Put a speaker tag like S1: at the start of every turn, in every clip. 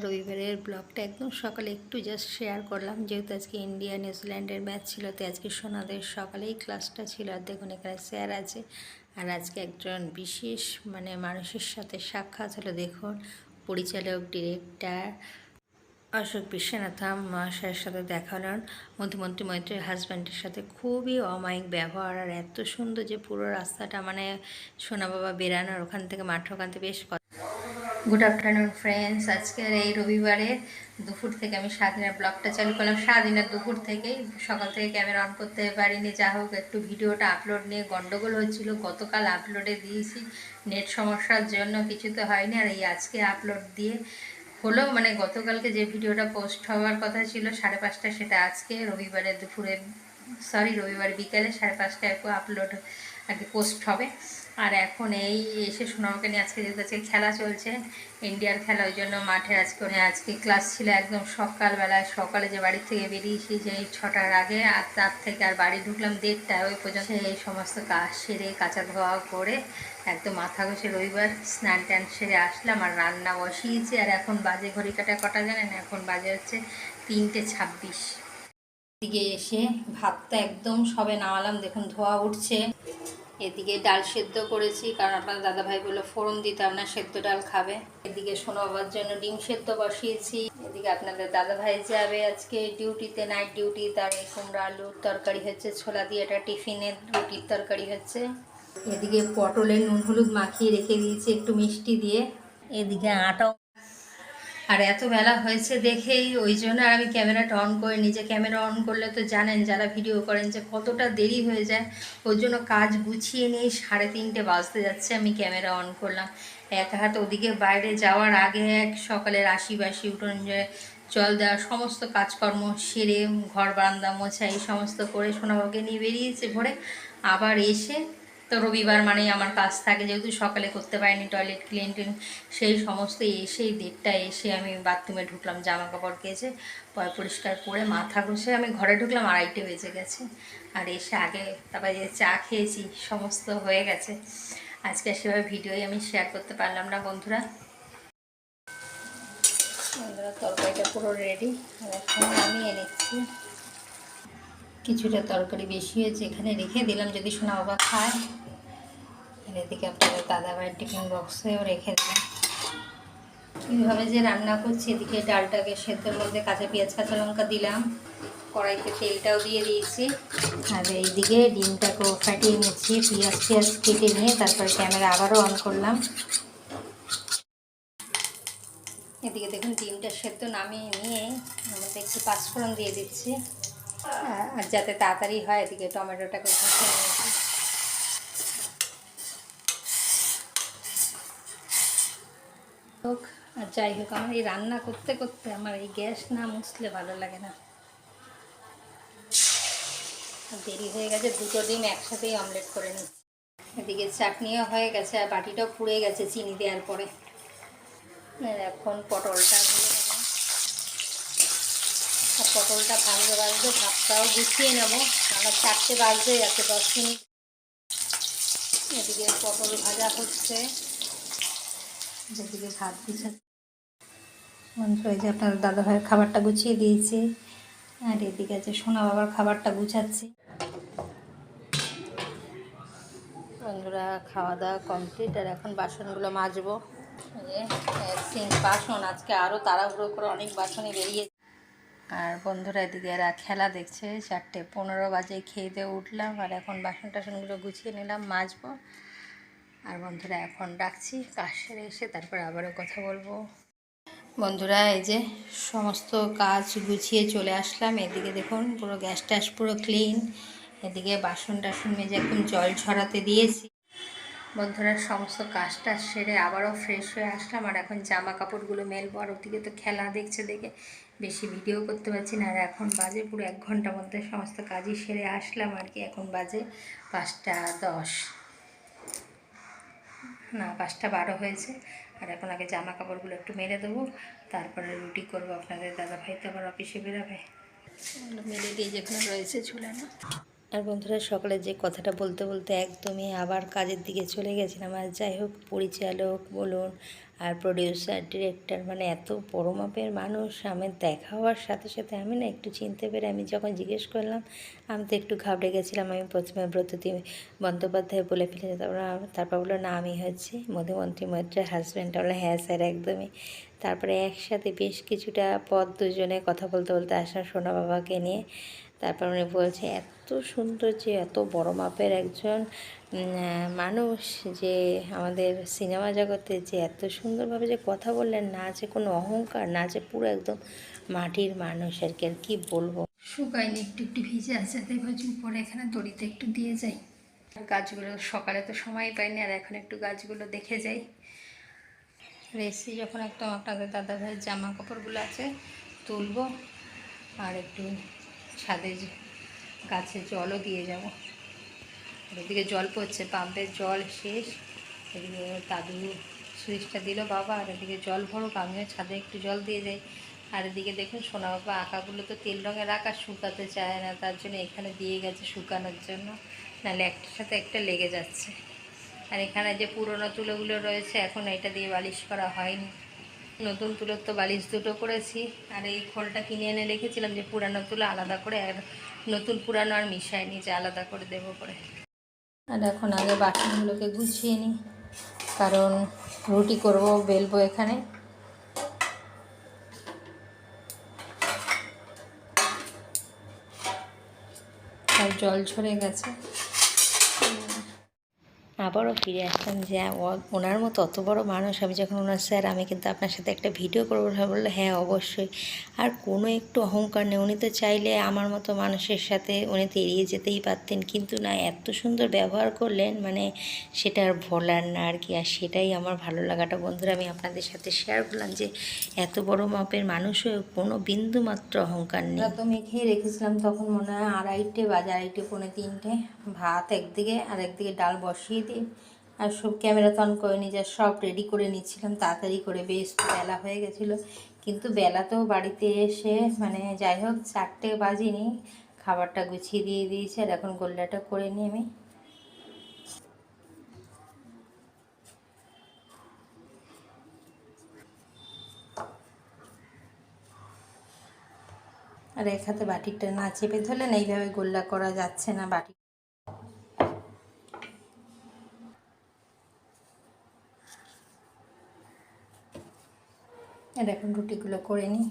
S1: রবিবারের ব্লগটা একদম সকালে একটু জাস্ট শেয়ার করলাম, যেহেতু আজকে ইন্ডিয়া নিউজিল্যান্ডের ম্যাচ ছিল, তো আজকে সোনাদের সকালেই ক্লাসটা ছিল। আর দেখুন এখানে স্যার আছে, আর আজকে একজন বিশেষ মানুষের সাথে সাক্ষাৎ হলো। দেখুন পরিচালক ডিরেক্টর অশোক বিশ্বনাথম মহাশয়ের সাথে দেখা হলেন। মধুমন্তী মৈত্রের হাজব্যান্ডের সাথে খুবই অমায়িক ব্যবহার, আর এত সুন্দর যে পুরো রাস্তাটা সোনা বাবা বেরানোর ওখান থেকে মাঠের ওখান থেকে বেশ। গুড আফটারনুন ফ্রেন্ডস, আজকের এই রবিবারে দুপুর থেকে আমি সারাদিনের ব্লগটা চালু করলাম। সারাদিনের দুপুর থেকেই, সকাল থেকে ক্যামেরা অন করতে পারিনি। যা হোক, একটু ভিডিওটা আপলোড নিয়ে গন্ডগোল হচ্ছিল। গতকাল আপলোডে দিয়েছি, নেট সমস্যার জন্য কিছু তো হয়নি। আর এই আজকে আপলোড দিয়ে হলো, গতকালকে যে ভিডিওটা পোস্ট হওয়ার কথা ছিল 5:30, সেটা আজকে রবিবারে দুপুরে, রবিবার বিকালে 5:30টায় আপলোড আর কি পোস্ট হবে। আর এখন এই এসে সোনামাকে নিয়ে আজকে, যেহেতু আজকে খেলা চলছে, ইন্ডিয়ার খেলা, ওই জন্য মাঠে আজকে ক্লাস ছিল একদম সকালবেলায়। সকালে যে বাড়ি থেকে বেরিয়েছি যে 6টার আগে, আর তার থেকে আর বাড়ি ঢুকলাম 1:30, ওই পর্যন্ত এই সমস্ত কাজ সেরে কাঁচা ধোয়া করে একদম মাথা ঘষে রবিবার স্নান টান সেরে আসলাম। আর রান্না বসিয়েছি। আর এখন বাজে, ঘড়ি কাটা কটা জানেন, এখন বাজে হচ্ছে 3:26। এদিকে এসে ভাতটা একদম সবে নামালাম, দেখুন ধোয়া উঠছে। এদিকে ডাল সেদ্ধ করেছি, কারণ আপনার দাদাভাই বললো ফোড়ন দিতে, আপনার সেদ্ধ ডাল খাবে। এদিকে সোনা বাবার জন্য ডিম সেদ্ধ বসিয়েছি। এদিকে আপনাদের দাদাভাই যাবে আজকে ডিউটিতে, নাইট ডিউটি। তার এই কুমড়া আলুর তরকারি হচ্ছে, ছোলা দিয়ে এটা টিফিনের রুটির তরকারি হচ্ছে। এদিকে পটলের নুন হলুদ মাখিয়ে রেখে দিয়েছি একটু মিষ্টি দিয়ে। এদিকে আটাও, আর এত বেলা হয়েছে দেখেই ওই জন্য আর আমি ক্যামেরাটা অন করে, নিজে ক্যামেরা অন করলে তো জানেন যারা ভিডিও করেন যে কতটা দেরি হয়ে যায়। ওই জন্য কাজ গুছিয়ে নিয়ে 3:30 বাজতে যাচ্ছে, আমি ক্যামেরা অন করলাম। এক হাত ওদিকে বাইরে যাওয়ার আগে সকালের আশি উঠোন জল দেওয়া সমস্ত কাজকর্ম সেরে, ঘর বারান্দা মোছা এই সমস্ত করে সোনাবাবুকে নিয়ে বেরিয়েছে ভোরে। আবার এসে তো রবিবার আমার কাজ থাকে, যেহেতু সকালে করতে পারিনি টয়লেট ক্লিন টিন সেই সমস্ত এসেই 1:30 এসে আমি বাথরুমে ঢুকলাম, জামা কাপড় কেচে পরিষ্কার করে মাথা ঘষে আমি ঘরে ঢুকলাম, 2:30 বেজে গেছে। আর এসে আগে তারপরে যে চা খেয়েছি, সমস্ত হয়ে গেছে। আজকে সেভাবে ভিডিওই আমি শেয়ার করতে পারলাম না বন্ধুরা। তরকারিটা পুরো রেডি, আর এখন নামিয়ে নিচ্ছি। কিছুটা তরকারি বেশি হয়েছে, এখানে রেখে দিলাম যদি সোনা বাবা খায়। এদিকে আপনাদের দাদাভাইয়ের টিফিন বক্সেও রেখে দিলাম। কীভাবে যে রান্না করছি, এদিকে ডালটাকে সেদ্ধর মধ্যে কাঁচা পেঁয়াজ কাঁচা লঙ্কা দিলাম, কড়াইতে তেলটাও দিয়ে দিয়েছি। আর এইদিকে ডিমটাকেও ফাটিয়ে নিচ্ছি, পেঁয়াজ কেটে নিয়ে তারপরে ক্যামেরা আবারও অন করলাম। এদিকে দেখুন ডিমটা সেদ্ধ নামিয়ে নিয়ে আমাদের একটু পাঁচফোড়ন দিয়ে দিচ্ছি, আর যাতে তাড়াতাড়ি হয় এদিকে টমেটোটাকে ঘষে নিয়েছি। হোক আর যাই হোক, আমার এই রান্না করতে করতে আমার এই গ্যাস না মুছলে ভালো লাগে না। দেরি হয়ে গেছে, 2টো ডিম একসাথেই অমলেট করে নিচ্ছি। এদিকে চাটনিও হয়ে গেছে, আর বাটিটাও পুড়ে গেছে চিনি দেওয়ার পরে। এখন পটলটা ভেজে নেব, আর পটলটা ভাজতে ভাতটাও গুছিয়ে নেব। আমার 4টে বাজতে যাচ্ছে, 10 মিনিট। এদিকে পটল ভাজা হচ্ছে, যেদিকে ভাত গুছাচ্ছে। ওই যে আপনার দাদাভাইয়ের খাবারটা গুছিয়ে দিয়েছি, আর এদিকে আছে সোনা বাবার খাবারটা গুছাচ্ছি। বন্ধুরা খাওয়া দাওয়া কমপ্লিট, আর এখন বাসনগুলো মাজবো। সিঙ্ক বাসন আজকে আরও তাড়াহুড়ো করে অনেক বাসনই বেরিয়েছে। আর বন্ধুরা এদিকে এরা খেলা দেখছে, 4:15 বাজে খেয়ে দিয়ে উঠলাম, আর এখন বাসন টাসনগুলো গুছিয়ে নিলাম, মাজবো। আর বন্ধুরা এখন রাখছি, কাজ সেরে এসে তারপর আবারও কথা বলবো। বন্ধুরা এই যে সমস্ত কাজ গুছিয়ে চলে আসলাম। এদিকে দেখুন পুরো গ্যাস ট্যাস পুরো ক্লিন। এদিকে বাসন টাসন মেজে একদম জল ছড়াতে দিয়েছি। বন্ধুরা সমস্ত কাজটা সেরে আবারও ফ্রেশ হয়ে আসলাম, আর এখন জামা কাপড়গুলো মেলবো। আর ওদিকে তো খেলা দেখছে দেখে বেশি ভিডিও করতে পারছি না। আর এখন বাজে পুরো 1 ঘন্টার মধ্যে সমস্ত কাজই সেরে আসলাম আর কি। এখন বাজে 5:10, না 5:12 হয়েছে। আর এখন আগে জামা কাপড়গুলো একটু মেলে দেবো, তারপরে রুটি করবো। আপনাদের দাদাভাই তো আবার অফিসে বেরোবে, মেলে দিয়ে যেখানে রয়েছে চলে না। আর বন্ধুরা সকালে যে কথাটা বলতে বলতে একদমই আবার কাজের দিকে চলে গেছিলাম। আর যাই হোক, পরিচালক বলুন আর প্রডিউসার ডিরেক্টর মানে এত বড় মাপের মানুষ। আমি দেখা হওয়ার সাথে সাথে আমি না একটু চিনতে পেরে আমি যখন জিজ্ঞেস করলাম, আমি তো একটু ঘাবড়ে গেছিলাম। আমি প্রথমে ব্রততী বন্দ্যোপাধ্যায় বলে ফেলেছি, তারপর বললো না আমি হচ্ছে মধুমন্তী মৈত্রের হাজব্যান্ড। বললো হ্যাঁ স্যার একদমই। তারপরে একসাথে বেশ কিছুটা পথ দুজনে কথা বলতে বলতে আসলাম সোনা বাবাকে নিয়ে। তারপর উনি বলছে এত সুন্দর যে এত বড় মাপের একজন মানুষ, যে আমাদের সিনেমা জগতে যে এত সুন্দরভাবে যে কথা বললেন, না আছে কোনো অহংকার, না আছে পুরো একদম মাটির মানুষ আর কি। আর কি বলবো, শুকায়নি, একটু একটু ভিজে আছে, তাই ভাবছি উপরে এখানে দড়িতে একটু দিয়ে যাই। গাছগুলো সকালে তো সময় পাইনি, আর এখন একটু গাছগুলো দেখে যাই। এসে যখন একদম আপনাদের দাদা ভাইয়ের জামা কাপড়গুলো আছে তুলবো, আর একটু ছাদে গাছে জলও দিয়ে যাব। এদিকে জল পড়ছে, পাম্পের জল শেষ। এদিকে দাদু সুইচটা দিল বাবা, আর এদিকে জল ভরুক, আমিও ছাদে একটু জল দিয়ে যাই। আর এদিকে দেখুন সোনা বাবা আঁকাগুলো তো তেল রঙের আঁকা, শুকাতে চায় না, তার জন্য এখানে দিয়ে গেছে শুকানোর জন্য, নাহলে একটার সাথে একটা লেগে যাচ্ছে। আর এখানে যে পুরোনো তুলোগুলো রয়েছে এখন এটা দিয়ে বালিশ করা হয়নি, নতুন তুলোর তো বালিশ দুটো করেছি। আর এই খোলটা কিনে এনে রেখেছিলাম যে পুরানো তুলো আলাদা করে, আর নতুন পুরানো আর মিশাইনি, যে আলাদা করে দেবো করে। আর এখন আগে বাসনগুলোকে গুছিয়ে নিই, কারণ রুটি করব, বেলবো এখানে। আর জল ঝরে গেছে। আবারও ফিরে আসলাম যে ওনার মতো অত বড় মানুষ। আমি যখন ওনার স্যার আমি কিন্তু আপনার সাথে একটা ভিডিও করবো, বললো হ্যাঁ অবশ্যই। আর কোনো একটু অহংকার নেই, উনি তো চাইলে আমার মতো মানুষের সাথে উনি তো এড়িয়ে যেতেই পারতেন, কিন্তু না, এত সুন্দর ব্যবহার করলেন, মানে সেটা আর ভোলার না আর কি। আর সেটাই আমার ভালো লাগাটা বন্ধুরা আমি আপনাদের সাথে শেয়ার করলাম, যে এত বড় মাপের মানুষ হয়েও কোনো বিন্দু মাত্র অহংকার নেই। তো মেখে রেখেছিলাম তখন মনে হয় 2:30 বাজে, 2:30 পৌনে 3টে। ভাত একদিকে আর একদিকে ডাল বসিয়ে দিই, আর সব ক্যামেরা তো অন করে নিয়ে যা সব রেডি করে নিচ্ছিলাম তাড়াতাড়ি করে, বেশ বেলা হয়ে গেছিলো। কিন্তু বেলাতেও বাড়িতে এসে মানে যাই হোক 4টে বাজিনি, খাবারটা গুছিয়ে দিয়ে দিয়েছি। আর এখন গোল্লাটা করে নিই আমি। আর এক হাতে বাটিটা না চেপে ধরলে না এইভাবে গোল্লা করা যাচ্ছে না বাটি। আর এখন রুটিগুলো করে নিই।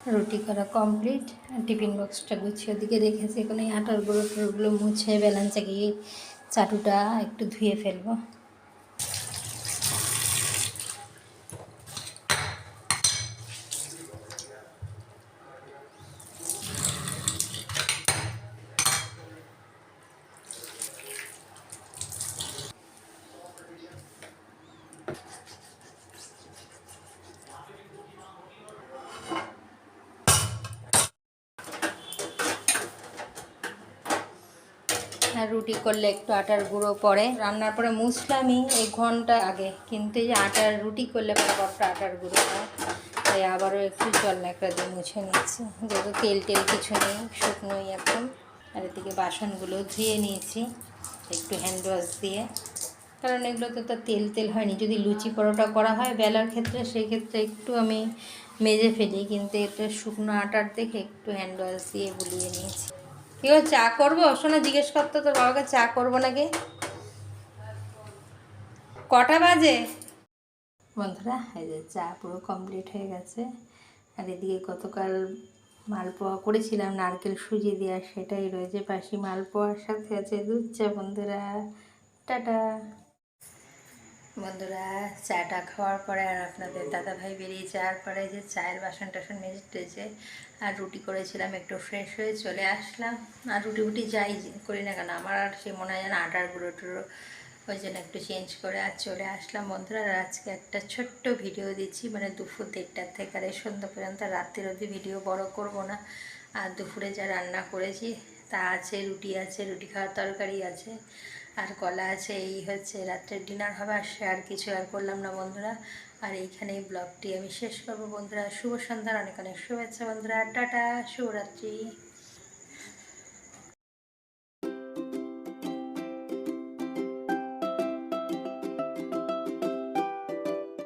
S1: রুটি করা কমপ্লিট। টিফিন বক্সটা গুছিয়ে ওদিকে রেখেছি, এখন এই আটার গুঁড়োগুলো মুছে বেলাঞ্চা গিয়ে চাটুটা একটু ধুয়ে ফেলবো। আর রুটি করলে একটু আটার গুঁড়ো পড়ে, রান্নার পরে মুছলামই 1 ঘন্টা আগে, কিন্তু এই যে আটার রুটি করলে পরে বড্ড আটার গুঁড়ো হয়, তাই আবারও একটু জল ন্যাকড়া দিয়ে মুছে নিচ্ছি, যেহেতু তেল টেল কিছু নেই, শুকনোই এখন। আর এদিকে বাসনগুলো ধুয়ে নিয়েছি একটু হ্যান্ড ওয়াশ দিয়ে, কারণ এগুলোতে তো তেল তেল হয়নি। যদি লুচি পরোটা করা হয় বেলার ক্ষেত্রে, সেই ক্ষেত্রে একটু আমি মেজে ফেলি, কিন্তু এটা শুকনো আটার দেখে একটু হ্যান্ড ওয়াশ দিয়ে বুলিয়ে নিয়েছি। কি ও চা করবো? শোনা, জিজ্ঞেস করতো তোর বাবাকে চা করবো নাকি। কটা বাজে? বন্ধুরা এই যে চা পুরো কমপ্লিট হয়ে গেছে। আর এদিকে গতকাল মালপোয়া করেছিলাম নারকেল সুজি দেওয়া, সেটাই রয়েছে পাশে। মালপোয়ার সাথে আছে দুধ চা বন্ধুরা। টাটা বন্ধুরা, চাটা খাওয়ার পরে আর আপনাদের দাদাভাই বেরিয়ে যাওয়ার পরে যে চায়ের বাসন টাসন মেজেছে, আর রুটি করেছিলাম, একটু ফ্রেশ হয়ে চলে আসলাম। আর রুটি যাই করি না কেন, আমার আর সে মনে হয় যেন আটার গুঁড়ো টুড়ো, ওই জন্য একটু চেঞ্জ করে আর চলে আসলাম বন্ধুরা। আর আজকে একটা ছোট্ট ভিডিও দিচ্ছি, মানে দুপুর 1:30 থেকে আর এই সন্ধ্যা পর্যন্ত, রাত্রের অবধি ভিডিও বড় করব না। আর দুপুরে যা রান্না করেছি তা আছে, রুটি আছে, রুটি খাওয়ার তরকারি আছে, আর কলা আছে। এই হচ্ছে রাত্রের ডিনার হবে, আর আর কিছু আর করলাম না বন্ধুরা। আর এইখানেই ব্লগটি আমি শেষ করবো বন্ধুরা। শুভ সন্ধ্যার অনেক অনেক শুভেচ্ছা বন্ধুরা। টাটা, শুভরাত্রি।